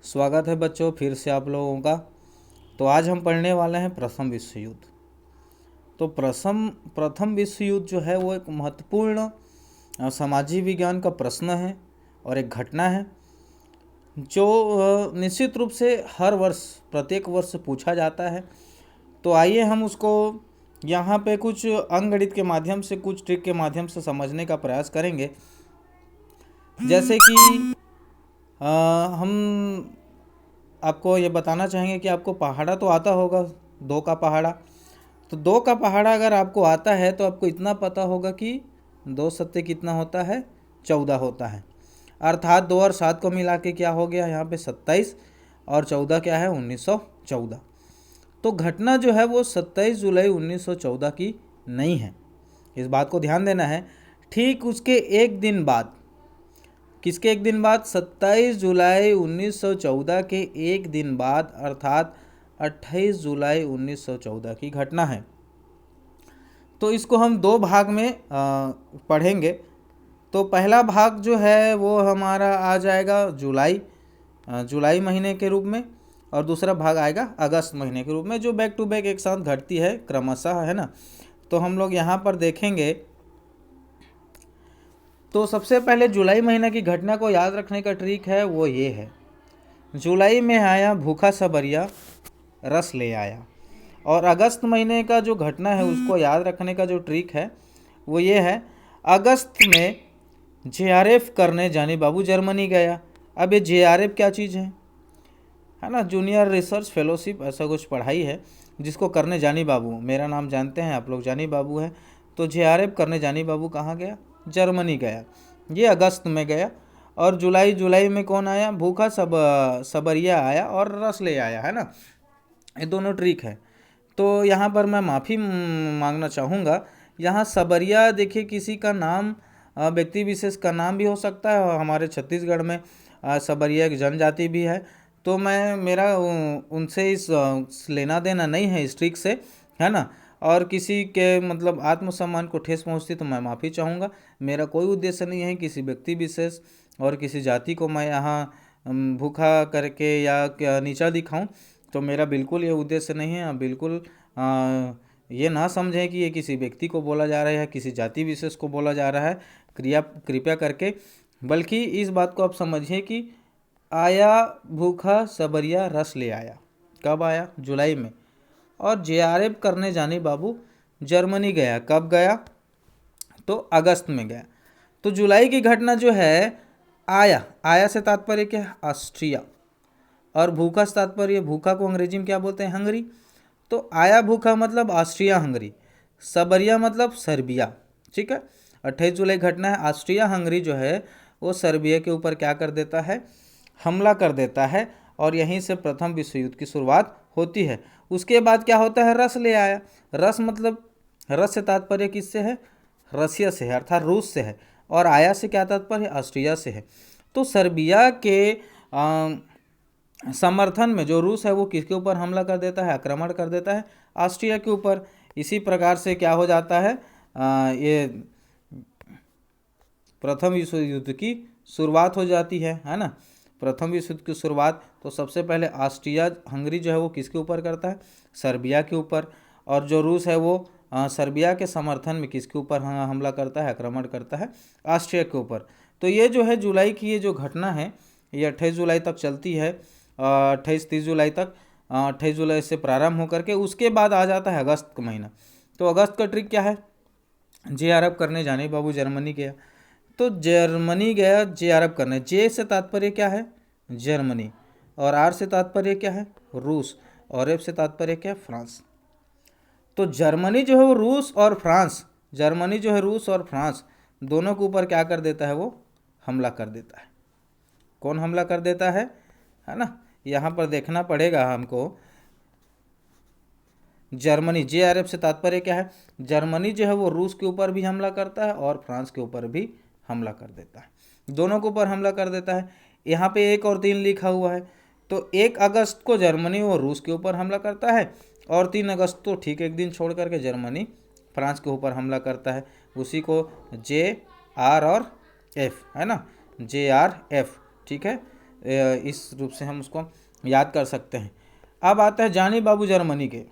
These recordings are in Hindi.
स्वागत है बच्चों फिर से आप लोगों का। तो आज हम पढ़ने वाले हैं प्रथम विश्व युद्ध। तो प्रथम विश्व युद्ध जो है वो एक महत्वपूर्ण सामाजिक विज्ञान का प्रश्न है और एक घटना है जो निश्चित रूप से हर वर्ष प्रत्येक वर्ष पूछा जाता है। तो आइए हम उसको यहाँ पे कुछ अंकगणित के माध्यम से, कुछ ट्रिक के माध्यम से समझने का प्रयास करेंगे। जैसे कि हम आपको ये बताना चाहेंगे कि आपको पहाड़ा तो आता होगा, दो का पहाड़ा। तो दो का पहाड़ा अगर आपको आता है तो आपको इतना पता होगा कि दो सत्ते कितना होता है, 14 होता है। अर्थात 2 और 7 को मिला के क्या हो गया यहाँ पे 27 और 14 क्या है 1914। तो घटना जो है वो 27 जुलाई 1914 की नहीं है, इस बात को ध्यान देना है। ठीक उसके एक दिन बाद, किसके एक दिन बाद, 27 जुलाई 1914 के एक दिन बाद अर्थात 28 जुलाई 1914 की घटना है। तो इसको हम दो भाग में पढ़ेंगे। तो पहला भाग जो है वो हमारा आ जाएगा जुलाई महीने के रूप में, और दूसरा भाग आएगा अगस्त महीने के रूप में, जो बैक टू बैक एक साथ घटती है क्रमशः, है ना। तो हम लोग यहाँ पर देखेंगे। तो सबसे पहले जुलाई महीने की घटना को याद रखने का ट्रिक है वो ये है, जुलाई में आया भूखा सबरिया रस ले आया। और अगस्त महीने का जो घटना है उसको याद रखने का जो ट्रिक है वो ये है, अगस्त में जेआरएफ करने जानी बाबू जर्मनी गया। अब ये जेआरएफ क्या चीज़ है ना, जूनियर रिसर्च फेलोशिप ऐसा कुछ पढ़ाई है जिसको करने जानी बाबू, मेरा नाम जानते हैं आप लोग, जानी बाबू है। तो जेआरएफ करने जानी बाबू कहाँ गया, जर्मनी गया। ये अगस्त में गया। और जुलाई में कौन आया, भूखा सबरिया आया और रस ले आया, है ना। ये दोनों ट्रिक है। तो यहाँ पर मैं माफ़ी मांगना चाहूँगा। यहाँ सबरिया देखिए किसी का नाम, व्यक्ति विशेष का नाम भी हो सकता है, और हमारे छत्तीसगढ़ में सबरिया एक जनजाति भी है। तो मेरा उनसे इस लेना देना नहीं है इस ट्रिक से, है ना। और किसी के मतलब आत्मसम्मान को ठेस पहुँचती तो मैं माफ़ी चाहूँगा। मेरा कोई उद्देश्य नहीं है किसी व्यक्ति विशेष और किसी जाति को मैं यहाँ भूखा करके या नीचा दिखाऊं। तो मेरा बिल्कुल ये उद्देश्य नहीं है। बिल्कुल ये ना समझें कि ये किसी व्यक्ति को बोला जा रहा है या किसी जाति विशेष को बोला जा रहा है, कृपया करके। बल्कि इस बात को आप समझिए कि आया भूखा सबरिया रस ले आया, कब आया, जुलाई में। और जेआरएफ करने जानी बाबू जर्मनी गया, कब गया, तो अगस्त में गया। तो जुलाई की घटना जो है, आया से तात्पर्य क्या है, ऑस्ट्रिया। और भूखा से तात्पर्य, भूखा को अंग्रेजी में क्या बोलते हैं, हंगरी। तो आया भूखा मतलब ऑस्ट्रिया हंगरी, सबरिया मतलब सर्बिया, ठीक है। 28 जुलाई घटना है, ऑस्ट्रिया हंगरी जो है वो सर्बिया के ऊपर क्या कर देता है, हमला कर देता है। और यहीं से प्रथम विश्व युद्ध की शुरुआत होती है। उसके बाद क्या होता है, रस ले आया। रस मतलब, रस से तात्पर्य किससे है, रसिया से है अर्थात रूस से है। और आया से क्या तात्पर्य, ऑस्ट्रिया से है। तो सर्बिया के समर्थन में जो रूस है वो किसके ऊपर हमला कर देता है, आक्रमण कर देता है, ऑस्ट्रिया के ऊपर। इसी प्रकार से क्या हो जाता है, ये प्रथम विश्व युद्ध की शुरुआत हो जाती है ना। प्रथम विश्व युद्ध की शुरुआत तो सबसे पहले ऑस्ट्रिया हंगरी जो है वो किसके ऊपर करता है, सर्बिया के ऊपर। और जो रूस है वो सर्बिया के समर्थन में किसके ऊपर हमला करता है, आक्रमण करता है, ऑस्ट्रिया के ऊपर। तो ये जो है जुलाई की ये जो घटना है ये 28 जुलाई तक चलती है, 28-30 जुलाई तक। 28 जुलाई से प्रारंभ होकर के उसके बाद आ जाता है अगस्त का महीना। तो अगस्त का ट्रिक क्या है, जेआरएफ करने जाने बाबू जर्मनी गया। तो जर्मनी गया जेआरएफ करने, जे से तात्पर्य क्या है, जर्मनी, और आर से तात्पर्य क्या है, रूस, और एफ से तात्पर्य क्या है, फ्रांस। तो जर्मनी जो है वो रूस और फ्रांस, जर्मनी जो है रूस और फ्रांस दोनों के ऊपर क्या कर देता है, वो हमला कर देता है। कौन हमला कर देता है ना, यहाँ पर देखना पड़ेगा हमको। जर्मनी, जेआरएफ से तात्पर्य क्या है, जर्मनी जो है वो रूस के ऊपर भी हमला करता है और फ्रांस के ऊपर भी हमला कर देता है, दोनों के ऊपर हमला कर देता है। यहाँ पे 1 और 3 लिखा हुआ है। तो 1 अगस्त को जर्मनी और रूस के ऊपर हमला करता है, और 3 अगस्त तो ठीक एक दिन छोड़ करके जर्मनी फ्रांस के ऊपर हमला करता है। उसी को जे आर और एफ, है ना, JRF, ठीक है। इस रूप से हम उसको याद कर सकते हैं। अब आता है जानी बाबू जर्मनी के।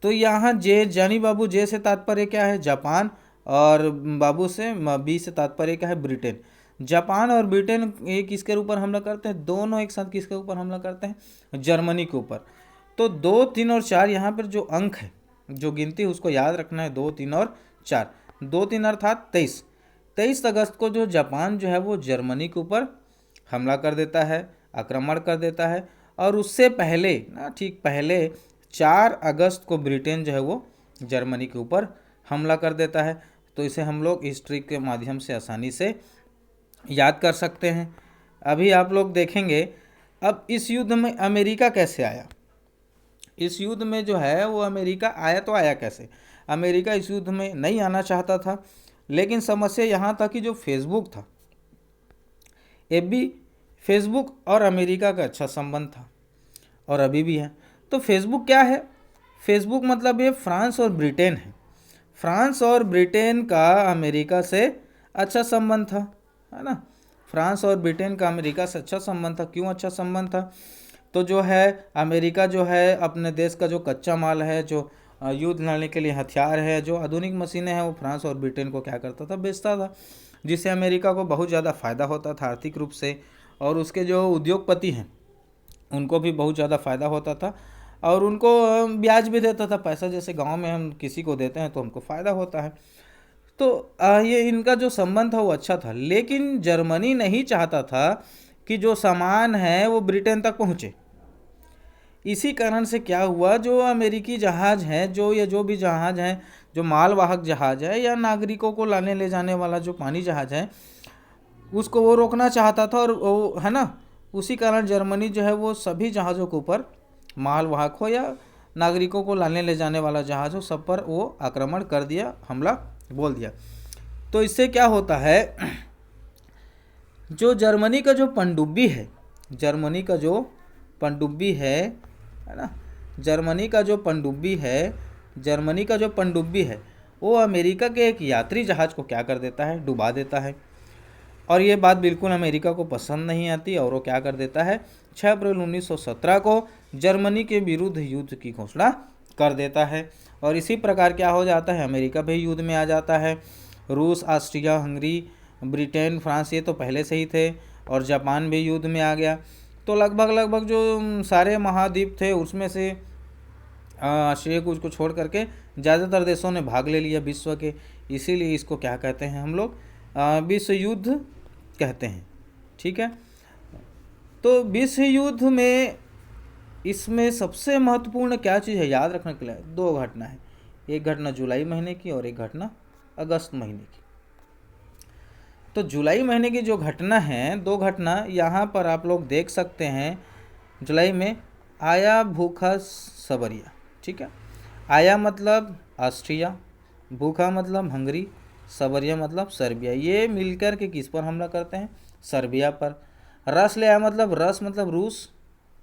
तो यहाँ जानी बाबू जे से तात्पर्य क्या है? जापान, और बाबू से बी से तात्पर्य क्या है? ब्रिटेन। जापान और ब्रिटेन ये किसके ऊपर हमला करते हैं? दोनों एक साथ किसके ऊपर हमला करते हैं? जर्मनी के ऊपर। तो 2, 3 और 4 यहाँ पर जो अंक है, जो गिनती है उसको याद रखना है। 2, 3 और 4। 2, 3 अर्थात 23। 23 अगस्त को जो जापान जो है वो जर्मनी के ऊपर हमला कर देता है, आक्रमण कर देता है। और उससे पहले ना, ठीक पहले 4 अगस्त को ब्रिटेन जो है वो जर्मनी के ऊपर हमला कर देता है। तो इसे हम लोग इस ट्रिक के माध्यम से आसानी से याद कर सकते हैं। अभी आप लोग देखेंगे अब इस युद्ध में अमेरिका कैसे आया। इस युद्ध में जो है वो अमेरिका आया, तो आया कैसे? अमेरिका इस युद्ध में नहीं आना चाहता था, लेकिन समस्या यहाँ था कि जो फेसबुक था, भी फेसबुक और अमेरिका का अच्छा संबंध था और अभी भी है। तो फेसबुक क्या है? फेसबुक मतलब ये फ्रांस और ब्रिटेन है। फ्रांस और ब्रिटेन का अमेरिका से अच्छा संबंध था, है ना। फ्रांस और ब्रिटेन का अमेरिका से अच्छा संबंध था। क्यों अच्छा संबंध था? तो जो है अमेरिका जो है अपने देश का जो कच्चा माल है, जो युद्ध लड़ने के लिए हथियार है, जो आधुनिक मशीनें हैं, वो फ्रांस और ब्रिटेन को क्या करता था? बेचता था, जिससे अमेरिका को बहुत ज़्यादा फ़ायदा होता था आर्थिक रूप से। और उसके जो उद्योगपति हैं उनको भी बहुत ज़्यादा फ़ायदा होता था, और उनको ब्याज भी देता था। पैसा जैसे गांव में हम किसी को देते हैं तो हमको फ़ायदा होता है। तो ये इनका जो संबंध था वो अच्छा था। लेकिन जर्मनी नहीं चाहता था कि जो सामान है वो ब्रिटेन तक पहुँचे। इसी कारण से क्या हुआ, जो अमेरिकी जहाज़ हैं, जो भी जहाज़ हैं, जो मालवाहक जहाज़ है या नागरिकों को लाने ले जाने वाला जो पानी जहाज़ है, उसको वो रोकना चाहता था। और वो है ना, उसी कारण जर्मनी जो है वो सभी जहाज़ों के ऊपर, मालवाहक हो या नागरिकों को लाने ले जाने वाला जहाज़ हो, सब पर वो आक्रमण कर दिया, हमला बोल दिया। तो इससे क्या होता है, जो जर्मनी का जो पनडुब्बी है, जर्मनी का जो पनडुब्बी है ना, जर्मनी का जो पनडुब्बी है, जर्मनी का जो पनडुब्बी है, वो अमेरिका के एक यात्री जहाज़ को क्या कर देता है? डुबा देता है। और ये बात बिल्कुल अमेरिका को पसंद नहीं आती, और वो क्या कर देता है? 6 अप्रैल 1917 को जर्मनी के विरुद्ध युद्ध की घोषणा कर देता है। और इसी प्रकार क्या हो जाता है? अमेरिका भी युद्ध में आ जाता है। रूस, ऑस्ट्रिया, हंगरी, ब्रिटेन, फ्रांस ये तो पहले से ही थे, और जापान भी युद्ध में आ गया। तो लगभग जो सारे महाद्वीप थे उसमें से ऑस्ट्रिया को उसको छोड़ करके ज़्यादातर देशों ने भाग ले लिया विश्व के। इसीलिए इसको क्या कहते हैं हम लोग? विश्व युद्ध कहते हैं। ठीक है। तो विश्व युद्ध में इसमें सबसे महत्वपूर्ण क्या चीज़ है याद रखने के लिए? 2 घटना है। एक घटना जुलाई महीने की और एक घटना अगस्त महीने की। तो जुलाई महीने की जो घटना है, 2 घटना यहाँ पर आप लोग देख सकते हैं। जुलाई में आया भूखा सबरिया। ठीक है। आया मतलब ऑस्ट्रिया, भूखा मतलब हंगरी, सबरिया मतलब सर्बिया। ये मिलकर के किस पर हमला करते हैं? सर्बिया पर। रस ले आया मतलब, रस मतलब रूस,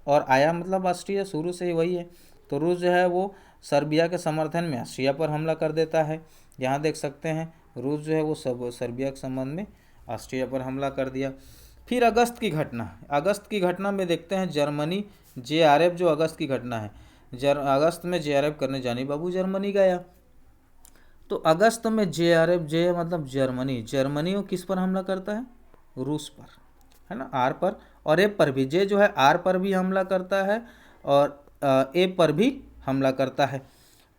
और आया मतलब ऑस्ट्रिया, शुरू से ही वही है। तो रूस जो है वो सर्बिया के समर्थन में ऑस्ट्रिया पर हमला कर देता है। यहाँ देख सकते हैं रूस जो है वो सब सर्बिया के संबंध में ऑस्ट्रिया पर हमला कर दिया। फिर अगस्त की घटना, अगस्त की घटना में देखते हैं जर्मनी JRF, जो अगस्त की घटना है, अगस्त में JRF करने जानी बाबू जर्मनी गया। तो अगस्त में JRF, जे मतलब जर्मनी, जर्मनी वो किस पर हमला करता है? रूस पर, है ना, आर पर। और ए पर भी, जे जो है आर पर भी हमला करता है और ए पर भी हमला करता है।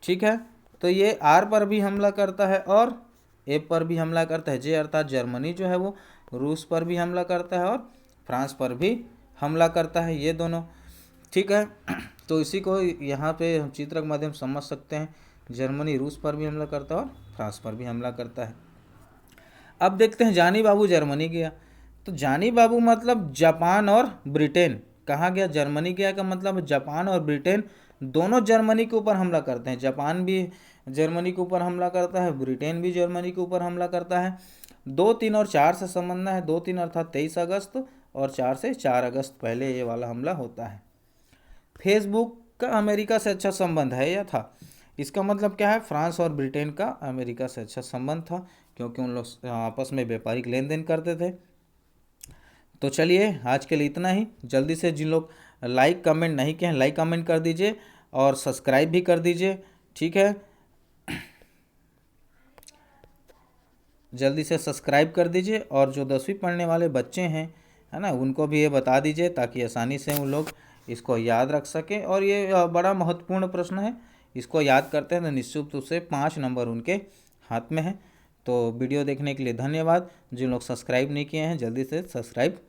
ठीक है। तो ये आर पर भी हमला करता है और ए पर भी हमला करता है। जे अर्थात जर्मनी जो है वो रूस पर भी हमला करता है और फ्रांस पर भी हमला करता है, ये दोनों। ठीक है। तो इसी को यहाँ पे हम चित्र के माध्यम समझ सकते हैं। जर्मनी रूस पर भी हमला करता है और फ्रांस पर भी हमला करता है। अब देखते हैं जानी बाबू जर्मनी गया। तो जानी बाबू मतलब जापान और ब्रिटेन। कहाँ गया? जर्मनी गया का मतलब जापान और ब्रिटेन दोनों जर्मनी के ऊपर हमला करते हैं। जापान भी जर्मनी के ऊपर हमला करता है, ब्रिटेन भी जर्मनी के ऊपर हमला करता है। 2, 3 और 4 से संबंध है। 2, 3 अर्थात 23 अगस्त और 4 से 4 अगस्त पहले ये वाला हमला होता है। फेसबुक का अमेरिका से अच्छा संबंध है या था? इसका मतलब क्या है? फ्रांस और ब्रिटेन का अमेरिका से अच्छा संबंध था, क्योंकि उन लोग आपस में व्यापारिक लेन देन करते थे। तो चलिए आज के लिए इतना ही। जल्दी से जिन लोग लाइक कमेंट नहीं किए हैं लाइक कमेंट कर दीजिए और सब्सक्राइब भी कर दीजिए, ठीक है। जल्दी से सब्सक्राइब कर दीजिए और जो 10वीं पढ़ने वाले बच्चे हैं, है ना, उनको भी ये बता दीजिए ताकि आसानी से उन लोग इसको याद रख सकें। और ये बड़ा महत्वपूर्ण प्रश्न है, इसको याद करते हैं तो निश्चित रूप से 5 नंबर उनके हाथ में है। तो वीडियो देखने के लिए धन्यवाद। जिन लोग सब्सक्राइब नहीं किए हैं जल्दी से सब्सक्राइब